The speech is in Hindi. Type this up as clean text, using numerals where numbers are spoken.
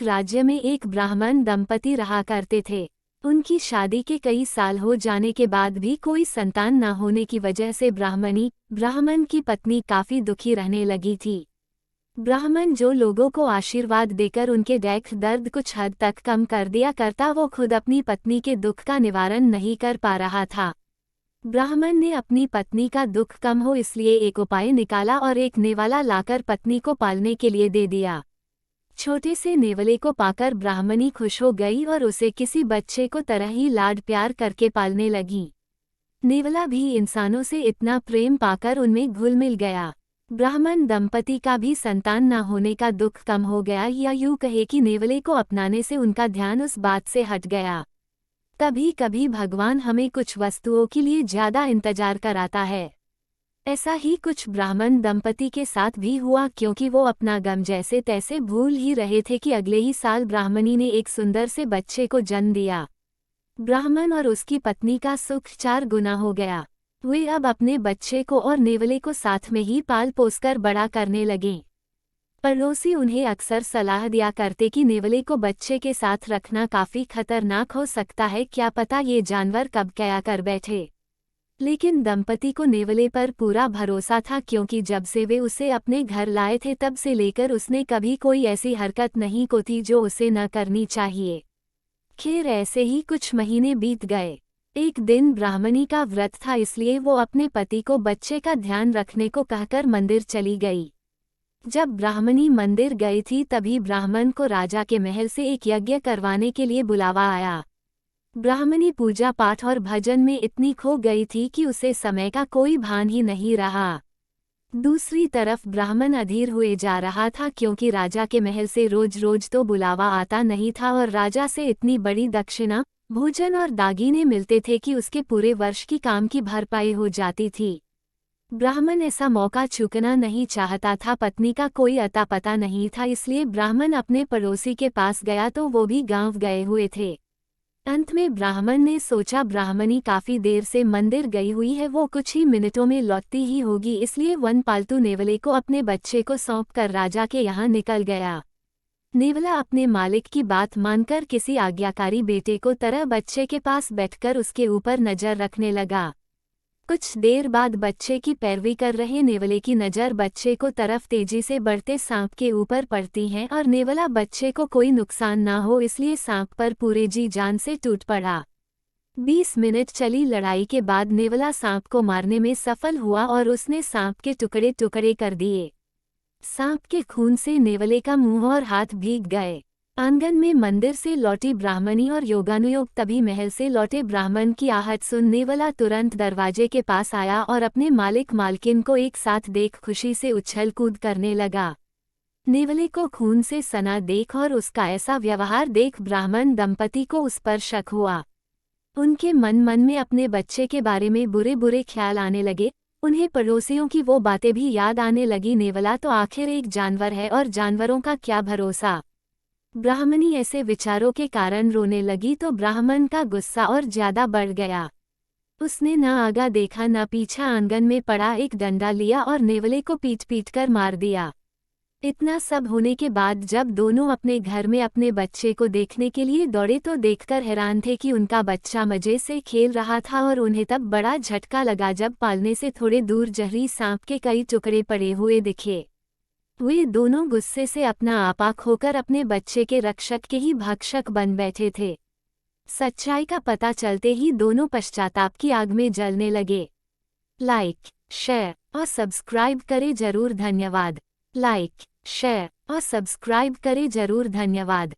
राज्य में एक ब्राह्मण दंपति रहा करते थे। उनकी शादी के कई साल हो जाने के बाद भी कोई संतान न होने की वजह से ब्राह्मण की पत्नी काफी दुखी रहने लगी थी। ब्राह्मण जो लोगों को आशीर्वाद देकर उनके दुख दर्द कुछ हद तक कम कर दिया करता, वो खुद अपनी पत्नी के दुख का निवारण नहीं कर पा रहा था। ब्राह्मण ने अपनी पत्नी का दुख कम हो इसलिए एक उपाय निकाला और एक नेवाला लाकर पत्नी को पालने के लिए दे दिया। छोटे से नेवले को पाकर ब्राह्मणी खुश हो गई और उसे किसी बच्चे को तरह ही लाड प्यार करके पालने लगी। नेवला भी इंसानों से इतना प्रेम पाकर उनमें घुल मिल गया। ब्राह्मण दंपति का भी संतान न होने का दुख कम हो गया, या यूं कहे कि नेवले को अपनाने से उनका ध्यान उस बात से हट गया। कभी कभी भगवान हमें कुछ वस्तुओं के लिए ज्यादा इंतजार कराता है। ऐसा ही कुछ ब्राह्मण दंपति के साथ भी हुआ, क्योंकि वो अपना गम जैसे तैसे भूल ही रहे थे कि अगले ही साल ब्राह्मणी ने एक सुंदर से बच्चे को जन्म दिया। ब्राह्मण और उसकी पत्नी का सुख 4 गुना हो गया। वे अब अपने बच्चे को और नेवले को साथ में ही पाल पोसकर बड़ा करने लगे। पड़ोसी उन्हें अक्सर सलाह दिया करते कि नेवले को बच्चे के साथ रखना काफी खतरनाक हो सकता है, क्या पता ये जानवर कब क्या कर बैठे। लेकिन दंपति को नेवले पर पूरा भरोसा था, क्योंकि जब से वे उसे अपने घर लाए थे तब से लेकर उसने कभी कोई ऐसी हरकत नहीं की थी जो उसे न करनी चाहिए। खैर ऐसे ही कुछ महीने बीत गए। एक दिन ब्राह्मणी का व्रत था, इसलिए वो अपने पति को बच्चे का ध्यान रखने को कहकर मंदिर चली गई। जब ब्राह्मणी मंदिर गई थी तभी ब्राह्मण को राजा के महल से एक यज्ञ करवाने के लिए बुलावा आया। ब्राह्मणी पूजा पाठ और भजन में इतनी खो गई थी कि उसे समय का कोई भान ही नहीं रहा। दूसरी तरफ ब्राह्मण अधीर हुए जा रहा था, क्योंकि राजा के महल से रोज रोज तो बुलावा आता नहीं था और राजा से इतनी बड़ी दक्षिणा, भोजन और दागीने मिलते थे कि उसके पूरे वर्ष की काम की भरपाई हो जाती थी। ब्राह्मण ऐसा मौका चूकना नहीं चाहता था। पत्नी का कोई अता पता नहीं था, इसलिए ब्राह्मण अपने पड़ोसी के पास गया तो वो भी गांव गए हुए थे। अंत में ब्राह्मण ने सोचा ब्राह्मणी काफी देर से मंदिर गई हुई है, वो कुछ ही मिनटों में लौटती ही होगी, इसलिए वन पालतू नेवले को अपने बच्चे को सौंपकर राजा के यहाँ निकल गया। नेवला अपने मालिक की बात मानकर किसी आज्ञाकारी बेटे को तरह बच्चे के पास बैठकर उसके ऊपर नजर रखने लगा। कुछ देर बाद बच्चे की पैरवी कर रहे नेवले की नज़र बच्चे को तरफ तेजी से बढ़ते सांप के ऊपर पड़ती है और नेवला बच्चे को कोई नुकसान ना हो इसलिए सांप पर पूरे जी जान से टूट पड़ा। 20 मिनट चली लड़ाई के बाद नेवला सांप को मारने में सफल हुआ और उसने सांप के टुकड़े टुकड़े कर दिए। सांप के खून से नेवले का मुंह और हाथ भीग गए। आंगन में मंदिर से लौटी ब्राह्मणी और योगानुयोग तभी महल से लौटे ब्राह्मण की आहट सुन नेवला तुरंत दरवाजे के पास आया और अपने मालिक मालकिन को एक साथ देख खुशी से उछल कूद करने लगा। नेवले को खून से सना देख और उसका ऐसा व्यवहार देख ब्राह्मण दंपति को उस पर शक हुआ। उनके मन में अपने बच्चे के बारे में बुरे बुरे ख्याल आने लगे। उन्हें पड़ोसियों की वो बातें भी याद आने लगी। नेवला तो आखिर एक जानवर है और जानवरों का क्या भरोसा। ब्राह्मणी ऐसे विचारों के कारण रोने लगी तो ब्राह्मण का गुस्सा और ज्यादा बढ़ गया। उसने न आगा देखा न पीछा, आंगन में पड़ा एक डंडा लिया और नेवले को पीट पीट कर मार दिया। इतना सब होने के बाद जब दोनों अपने घर में अपने बच्चे को देखने के लिए दौड़े तो देखकर हैरान थे कि उनका बच्चा मजे से खेल रहा था और उन्हें तब बड़ा झटका लगा जब पालने से थोड़े दूर जहरी सांप के कई टुकड़े पड़े हुए दिखे। वे दोनों गुस्से से अपना आपा खोकर अपने बच्चे के रक्षक के ही भक्षक बन बैठे थे। सच्चाई का पता चलते ही दोनों पश्चाताप की आग में जलने लगे। लाइक, शेयर और सब्सक्राइब करें जरूर। धन्यवाद। लाइक, शेयर और सब्सक्राइब करें जरूर। धन्यवाद।